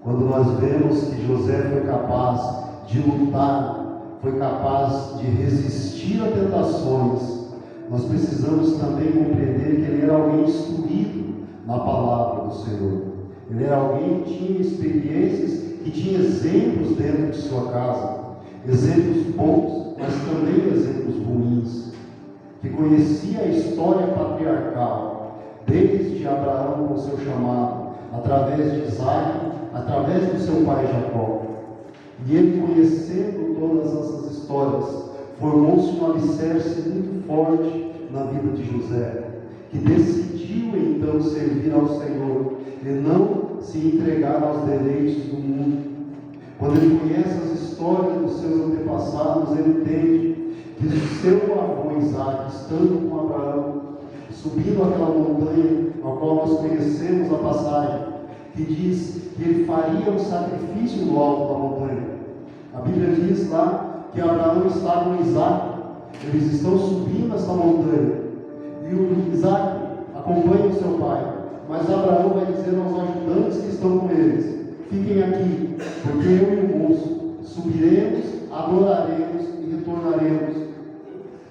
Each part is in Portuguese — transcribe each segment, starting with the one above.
Quando nós vemos que José foi capaz de lutar, foi capaz de resistir a tentações, nós precisamos também compreender que ele era alguém instruído na palavra do Senhor. Ele era alguém que tinha experiências, que tinha exemplos dentro de sua casa, exemplos bons, mas também exemplos ruins, que conhecia a história patriarcal, desde Abraão com seu chamado, através de Isaac, através do seu pai Jacó. E ele, conhecendo todas essas histórias, formou-se um alicerce muito forte na vida de José, que decidiu então servir ao Senhor e não se entregar aos deleites do mundo. Quando ele conhece as histórias dos seus antepassados, ele entende que o seu avô Isaac, estando com Abraão, subindo aquela montanha, a qual nós conhecemos a passagem, que diz que ele faria um sacrifício no alto da montanha. A Bíblia diz lá que Abraão está com Isaac, eles estão subindo essa montanha, e o Isaac acompanha o seu pai, mas Abraão vai dizer aos ajudantes que estão com eles: fiquem aqui, porque eu e o moço subiremos, adoraremos e retornaremos.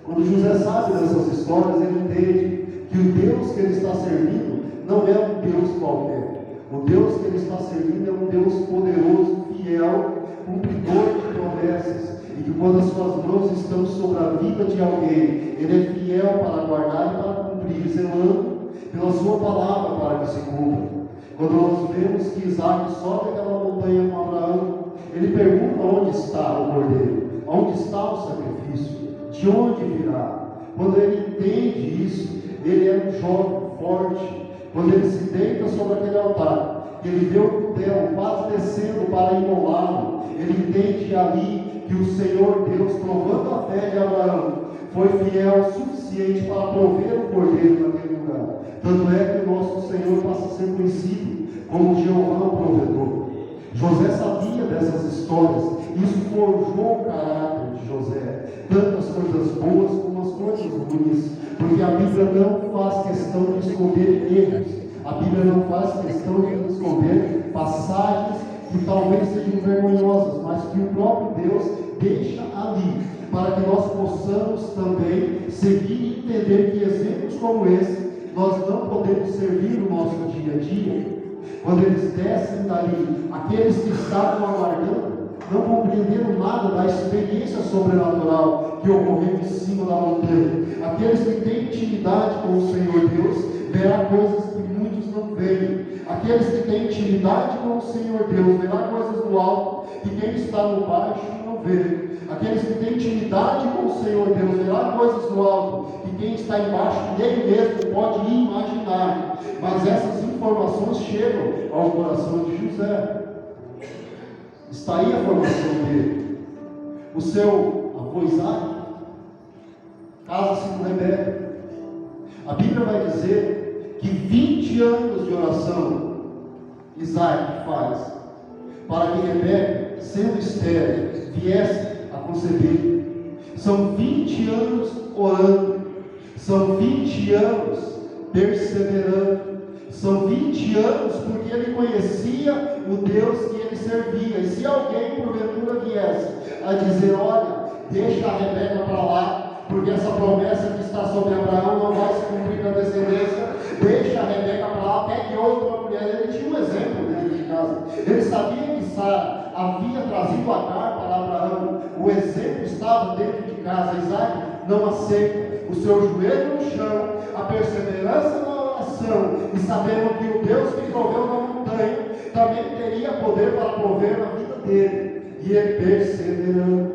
Quando José sabe dessas histórias, ele entende que o Deus que ele está servindo não é um Deus qualquer. O Deus que ele está servindo é um Deus poderoso, fiel, cumpridor de promessas, e que quando as suas mãos estão sobre a vida de alguém, ele é fiel para guardar e para cumprir, zelando pela sua palavra para que se cumpra. Quando nós vemos que Isaac sobe aquela montanha com Abraão, ele pergunta onde está o cordeiro, onde está o sacrifício, de onde virá. Quando ele entende isso, ele é um jovem forte. Quando ele se deita sobre aquele altar, ele vê o cutelo quase descendo para imolá-lo, ele entende ali que o Senhor Deus, provando a fé de Abraão, foi fiel o suficiente para prover o cordeiro naquele lugar. Tanto é que o nosso Senhor passa a ser conhecido como Jeová o provedor. José sabia dessas histórias, isso forjou o caráter de José, tanto as coisas boas como as coisas ruins, porque a Bíblia não faz questão de esconder erros, a Bíblia não faz questão de esconder passagens que talvez sejam vergonhosas, mas que o próprio Deus deixa ali, para que nós possamos também seguir e entender que exemplos como esse nós não podemos servir no nosso dia a dia. Quando eles descem dali, aqueles que estavam aguardando não compreenderam nada da experiência sobrenatural que ocorreu em cima da montanha. Aqueles que têm intimidade com o Senhor Deus verá coisas que muitos não veem. Aqueles que têm intimidade com o Senhor Deus verá coisas do alto que quem está no baixo não vê. Aqueles que têm intimidade com o Senhor Deus verá coisas do alto que quem está embaixo nem mesmo pode imaginar. Mas essas informações chegam ao coração de José. Está aí a formação dele. O seu avô Isaac casa-se com Rebeca. A Bíblia vai dizer que 20 anos de oração Isaac faz para que Rebeca, sendo estéril, viesse a conceber. São 20 anos orando, são 20 anos perseverando, são 20 anos porque ele conhecia o Deus que ele servia. E se alguém porventura viesse a dizer: olha, deixa a Rebeca para lá, porque essa promessa que está sobre Abraão não vai se cumprir na descendência, deixa a Rebeca para lá, pegue outra mulher. Ele tinha um exemplo dentro de casa. Ele sabia que Sara havia trazido Agar para Abraão. O exemplo estava dentro de casa. Isaac não aceita. O seu joelho no chão, a perseverança na oração, e sabendo que o Deus que proveu na montanha também teria poder para prover na vida dele, e ele perseverando.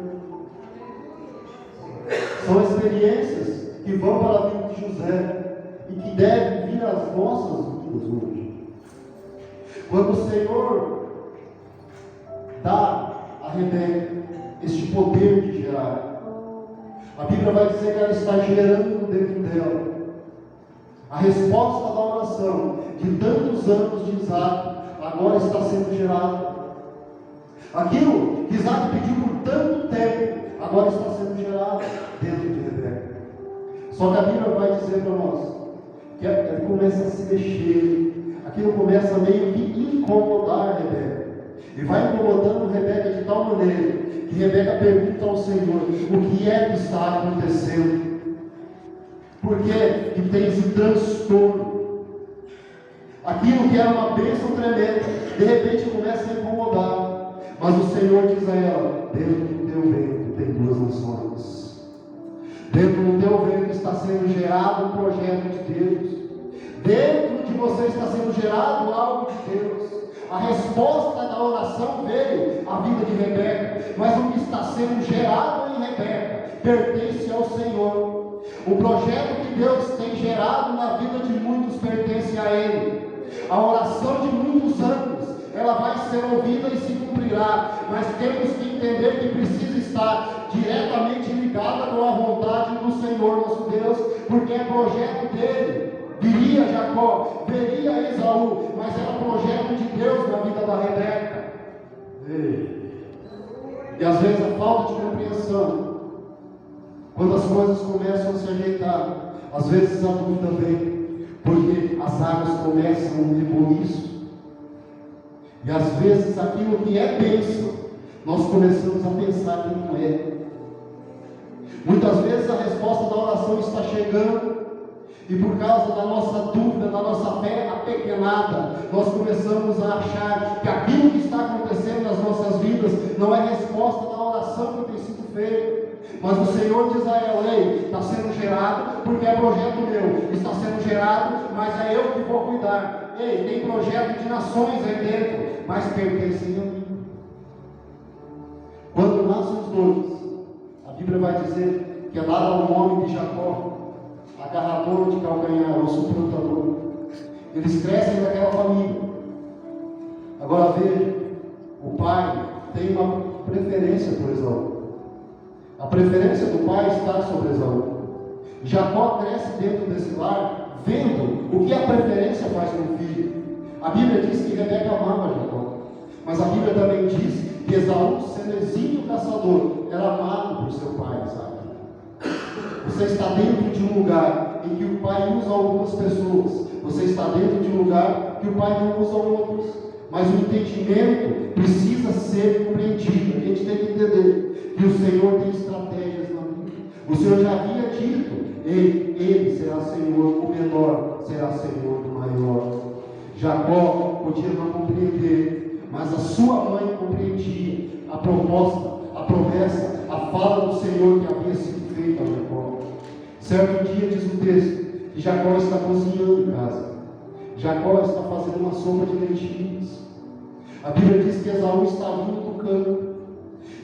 São experiências que vão para a vida de José e que devem vir às nossas vidas hoje. Quando o Senhor dá a Rebeca este poder de gerar, a Bíblia vai dizer que ela está gerando dentro dela a resposta da oração de tantos anos de Isaac, agora está sendo gerada. Aquilo que Isaac pediu por tanto tempo, agora está sendo gerado dentro de Rebeca. Só que a Bíblia vai dizer para nós que ele começa a se mexer, aquilo começa meio que incomodar Rebeca. E vai incomodando Rebeca de tal maneira que Rebeca pergunta ao Senhor: o que é que está acontecendo? Por que tem esse transtorno? Aquilo que era uma bênção tremenda, de repente começa a incomodar. Mas o Senhor diz a ela: dentro do teu ventre tem 2 nações. Dentro do teu ventre está sendo gerado um projeto de Deus. Dentro de você está sendo gerado algo de Deus. A resposta da oração veio à vida de Rebeca, mas o que está sendo gerado em Rebeca pertence ao Senhor. O projeto que Deus tem gerado na vida de muitos pertence a Ele. A oração de muitos anos, ela vai ser ouvida e se cumprirá, mas temos que entender que precisa estar diretamente ligada com a vontade do Senhor nosso Deus, porque é projeto dele. Viria Jacó, veria Esaú, mas era projeto de Deus na vida da Rebeca. E às vezes a falta de compreensão, quando as coisas começam a se ajeitar, às vezes a dúvida vem, porque as águas começam um rebuliço. E às vezes aquilo que é bênção, nós começamos a pensar que não é. Muitas vezes a resposta da oração está chegando, e por causa da nossa dúvida, da nossa fé apequenada, nós começamos a achar que aquilo que está acontecendo nas nossas vidas não é resposta da oração que tem sido feita. Mas o Senhor diz a ela: ei, está sendo gerado, porque é projeto meu, está sendo gerado, mas é eu que vou cuidar. Ei, tem projeto de nações aí dentro, mas pertencem a mim. Quando nascem os dois, a Bíblia vai dizer que é dado ao nome de Jacó, agarrador de calcanhar, ou suplantador. Eles crescem naquela família. Agora veja, o pai tem uma preferência por Esaú. A preferência do pai está sobre Esaú. Jacó cresce dentro desse lar, vendo o que a preferência faz com o filho. A Bíblia diz que Rebeca amava Jacó, mas a Bíblia também diz que Esaú, sendo exímio caçador, era amado por seu pai, sabe? Você está dentro de um lugar em que o pai usa algumas pessoas. Você está dentro de um lugar que o pai não usa outros. Mas o entendimento precisa ser compreendido. A gente tem que entender que o Senhor tem estratégias na vida. O Senhor já havia dito: ele será Senhor, o menor será Senhor do maior. Jacó podia não compreender, mas a sua mãe compreendia a proposta, a promessa, a fala do Senhor que havia sido feita a Jacó. Certo dia, diz o texto, que Jacó está cozinhando em casa. Jacó está fazendo uma sopa de lentilhas. A Bíblia diz que Esaú está vindo do campo.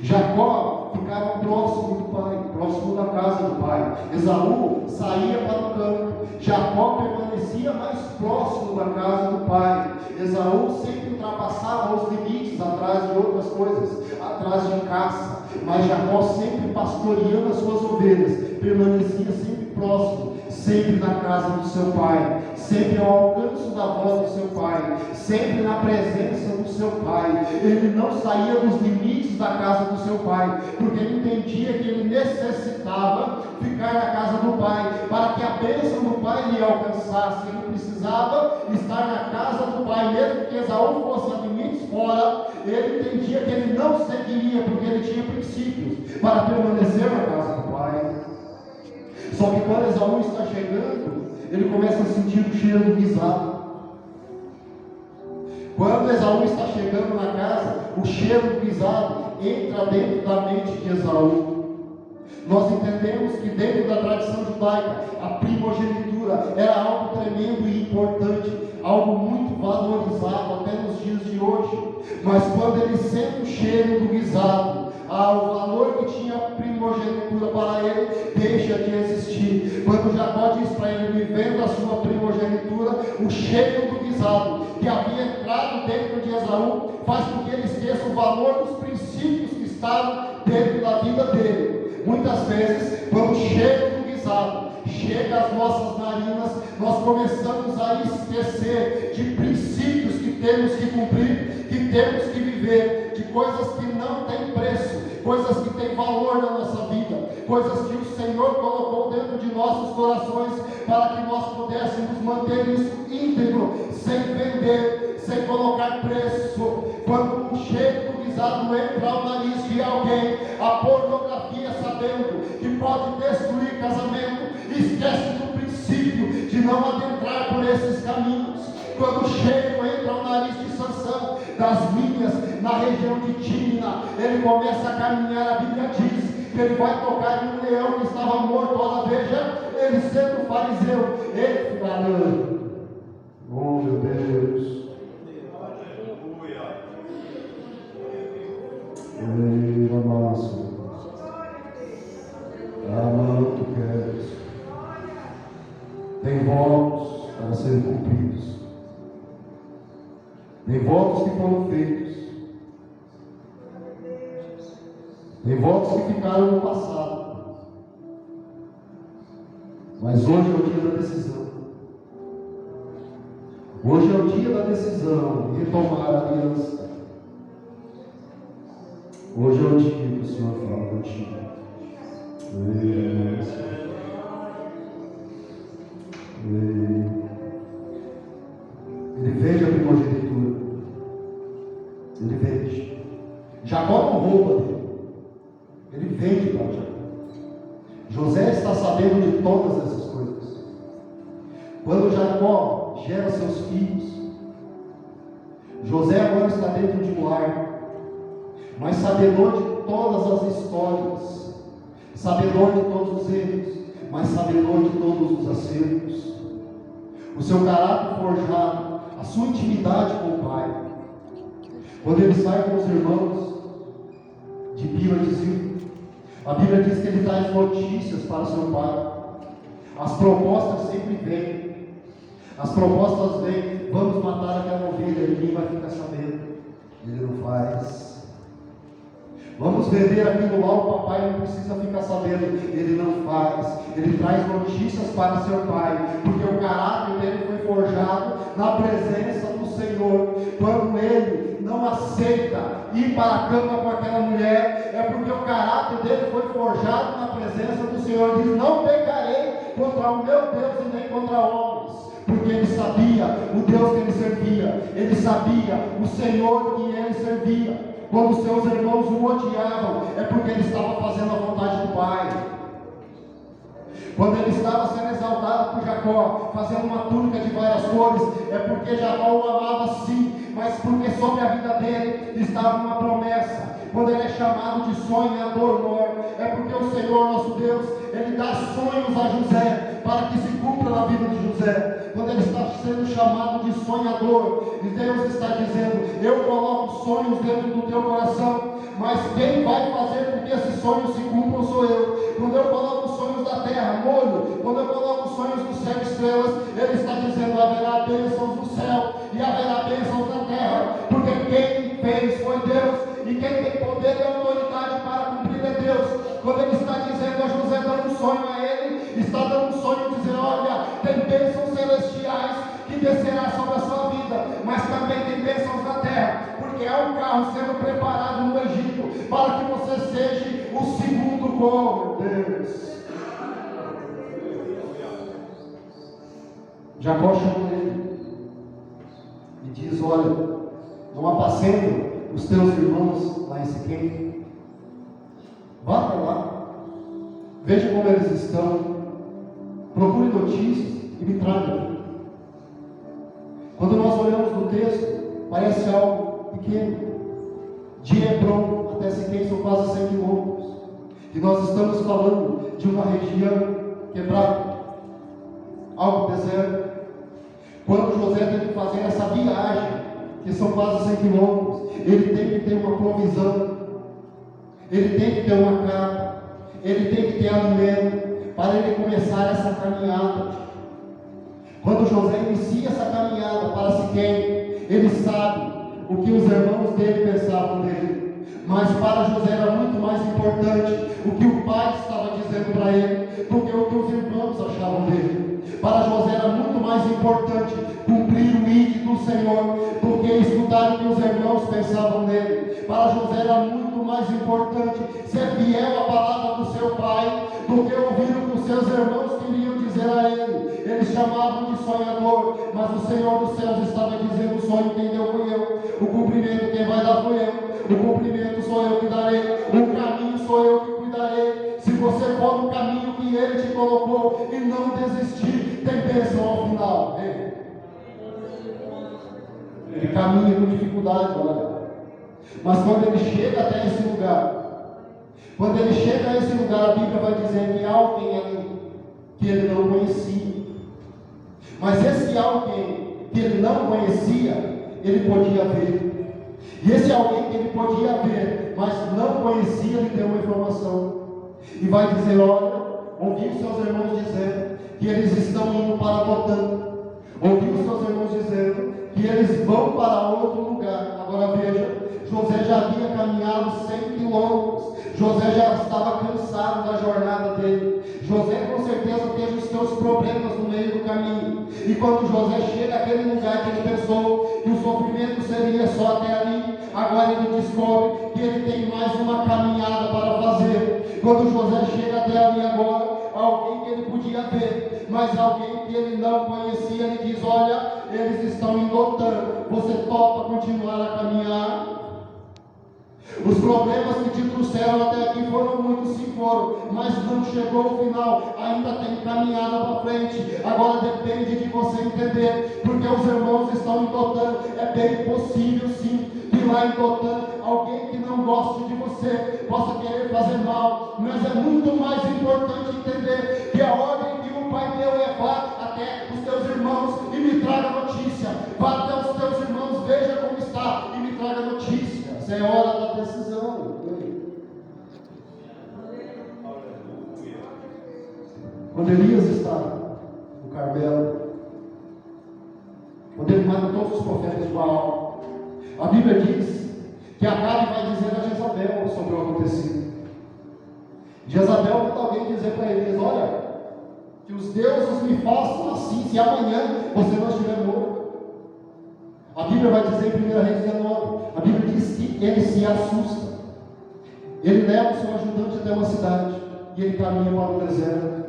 Jacó ficava próximo do pai, próximo da casa do pai. Esaú saía para o campo. Jacó permanecia mais próximo da casa do pai. Esaú sempre ultrapassava os limites atrás de outras coisas, atrás de caça. Mas Jacó, sempre pastoreando as suas ovelhas, permanecia sempre próximo, sempre na casa do seu pai, sempre ao alcance da voz do seu pai, sempre na presença do seu pai. Ele não saía dos limites da casa do seu pai, porque ele entendia que ele necessitava ficar na casa do pai, para que a bênção do pai lhe alcançasse. Ele precisava estar na casa do pai, mesmo que Esaú fosse a limites fora. Ele entendia que ele não seguiria, porque ele tinha princípios para permanecer na casa do pai. Só que quando Esaú está chegando, ele começa a sentir o cheiro do guisado. Quando Esaú está chegando na casa, o cheiro do guisado entra dentro da mente de Esaú. Nós entendemos que dentro da tradição judaica, a primogenitura era algo tremendo e importante, algo muito valorizado até nos dias de hoje. Mas quando ele sente o cheiro do guisado, o valor que tinha a primogenitura para ele deixa de existir. Quando Jacó diz para ele: me venda a sua primogenitura, o cheiro do guisado que havia entrado dentro de Esaú faz com que ele esqueça o valor dos princípios que estavam dentro da vida dele. Muitas vezes, quando o cheiro do guisado chega às nossas narinas, nós começamos a esquecer de princípios que temos que cumprir, que temos que viver, de coisas que não têm preço, coisas que têm valor na nossa vida, coisas que o Senhor colocou dentro de nossos corações para que nós pudéssemos manter isso íntegro, sem vender, sem colocar preço. Quando um cheiro do guisado entra ao nariz de alguém, a pornografia, sabendo que pode destruir casamento, esquece do princípio de não adentrar por esses caminhos. Quando o cheiro entra ao nariz de Sansão, das linhas na região de Tímina, ele começa a caminhar. A Bíblia diz que ele vai tocar em um leão que estava morto. Olha, veja, ele sendo fariseu, ele fica olhando. Oh, meu Deus. Ei, amasso. Amando, tu queres. Tem votos para serem cumpridos. Tem votos que foram feitos. Tem votos que ficaram no passado. Mas hoje é o dia da decisão. Hoje é o dia da decisão de retomar a aliança. Hoje é o dia que o Senhor fala contigo. Ele vende a primogenitura. Ele vende. Jacó não rouba dele. Ele vende para Jacó. José está sabendo de todas essas coisas. Quando Jacó gera seus filhos, José agora está dentro de um lar, mas sabedor de todas as histórias, sabedor de todos os erros, mas sabedor de todos os acertos. O seu caráter forjado, a sua intimidade com o pai. Quando ele sai com os irmãos de Bila de Zil, a Bíblia diz que ele traz notícias para seu pai. As propostas sempre vêm. As propostas vêm: vamos matar aquela ovelha, ninguém vai ficar sabendo. Ele não faz. Vamos vender aquilo lá, o papai não precisa ficar sabendo. Ele não faz. Ele traz notícias para seu pai, porque o caráter dele foi forjado na presença do Senhor. Quando ele não aceita ir para a cama com aquela mulher, é porque o caráter dele foi forjado na presença do Senhor. Ele diz: não pecarei contra o meu Deus e nem contra homens. Porque ele sabia o Deus que ele servia, ele sabia o Senhor que ele servia. Quando seus irmãos o odiavam, é porque ele estava fazendo a vontade do Pai. Quando ele estava sendo exaltado por Jacó, fazendo uma túnica de várias cores, é porque Jacó o amava sim, mas porque sobre a vida dele estava uma promessa. Quando ele é chamado de sonhador mor, é porque o Senhor nosso Deus, ele dá sonhos a José, para que se cumpra na vida de José. Quando ele está sendo chamado de sonhador, e Deus está dizendo: eu coloco sonhos dentro do teu coração, mas quem vai fazer com que esses sonhos se cumpram sou eu. Quando eu coloco os sonhos da terra, molho, quando eu coloco os sonhos do céu e estrelas, ele está dizendo: haverá bênçãos no céu e haverá bênçãos na terra, porque quem fez foi Deus, e quem tem poder e autoridade para cumprir é Deus. Quando ele está dizendo a José, dando um sonho a ele, está dando um sonho dizendo: olha, tem bênçãos celestiais que descerá sobre a sua vida, mas também tem bênçãos na terra, porque há um carro sendo preparado no Egito, para que você seja o segundo com Deus. Jacó chama ele e diz: olha, não apacenta os teus irmãos lá em Siquém? Vá para lá, veja como eles estão, procure notícias e me traga aqui. Quando nós olhamos no texto, parece algo pequeno. De Hebron até Siquém são quase 100 quilômetros, e nós estamos falando de uma região quebrada, algo deserto. Quando José tem que fazer essa viagem, que são quase 100 quilômetros, ele tem que ter uma provisão, ele tem que ter uma casa, ele tem que ter alimento, para ele começar essa caminhada. Quando José inicia essa caminhada para Siquém, ele sabe o que os irmãos dele pensavam dele, mas para José era muito mais importante o que o pai estava dizendo para ele, do que o que os irmãos achavam dele. Para José era muito mais importante cumprir o ID do Senhor, do que escutar o que os irmãos pensavam dele. Para José era muito mais importante ser fiel à palavra do seu pai, do que ouvir o que os seus irmãos queriam dizer a ele. Eles chamavam de sonhador, mas mas o Senhor dos céus estava dizendo: o sonho quem deu fui eu, o cumprimento quem vai dar fui eu, o cumprimento sou eu que darei, o caminho sou eu que cuidarei. Se você for no caminho que Ele te colocou e não desistir, tem bênção ao final. Ele caminha com dificuldade, olha. Mas quando ele chega até esse lugar, quando ele chega a esse lugar, a Bíblia vai dizer que há alguém ali que ele não conhecia. Mas esse alguém que ele não conhecia, ele podia ver. E esse alguém que ele podia ver, mas não conhecia, lhe deu uma informação. E vai dizer: olha, ouvi os seus irmãos dizer que eles estão indo para Dotã. Ouvi os seus irmãos dizendo que eles vão para outro lugar. Agora veja, José já havia caminhado 100 quilômetros. José já estava cansado da jornada dele. José com certeza teve os seus problemas no meio do caminho. E quando José chega àquele lugar que ele pensou que o sofrimento seria só até ali, agora ele descobre que ele tem mais uma caminhada para fazer. Quando José chega até ali agora, alguém que ele podia ver, mas alguém que ele não conhecia, ele diz: olha, eles estão em Dotã, você topa continuar a caminhar? Os problemas que te trouxeram até aqui foram muitos, sim foram, mas não chegou ao final, ainda tem caminhada para frente. Agora depende de você entender, porque os irmãos estão em Dotã. É bem possível sim que lá em Dotã alguém que não goste de você possa querer fazer mal, mas é muito mais importante entender que a ordem que o Pai deu é: vá até os teus irmãos e me traga notícia. Vá até os teus irmãos, veja como está e me traga notícia. Essa é a hora da decisão. Quando Elias está no Carmelo, quando ele mata todos os profetas de Baal, a Bíblia diz que Acabe vai dizer a Jezabel sobre o acontecido. Jezabel manda alguém dizer para Elias: olha, que os deuses me façam assim, se amanhã você não estiver morto. A Bíblia vai dizer em 1 Reis 19, a Bíblia diz que ele se assusta. Ele leva o seu ajudante até uma cidade e ele caminha para o deserto.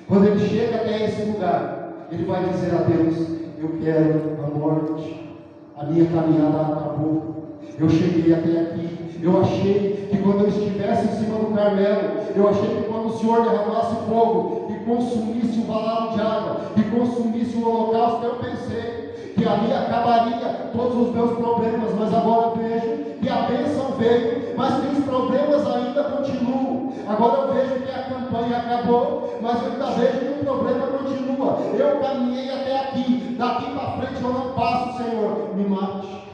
Quando ele chega até esse lugar, ele vai dizer a Deus: eu quero a morte, a minha caminhada acabou, eu cheguei até aqui. Eu achei que quando eu estivesse em cima do Carmelo, eu achei que quando o Senhor derramasse fogo e consumisse o valado de água e consumisse o holocausto, eu pensei que ali acabaria todos os meus problemas, mas agora eu vejo que a bênção veio, mas que os problemas ainda continuam. Agora eu vejo que a campanha acabou, mas eu ainda vejo que o problema continua. Eu caminhei até aqui, daqui para frente eu não passo, Senhor, me mate.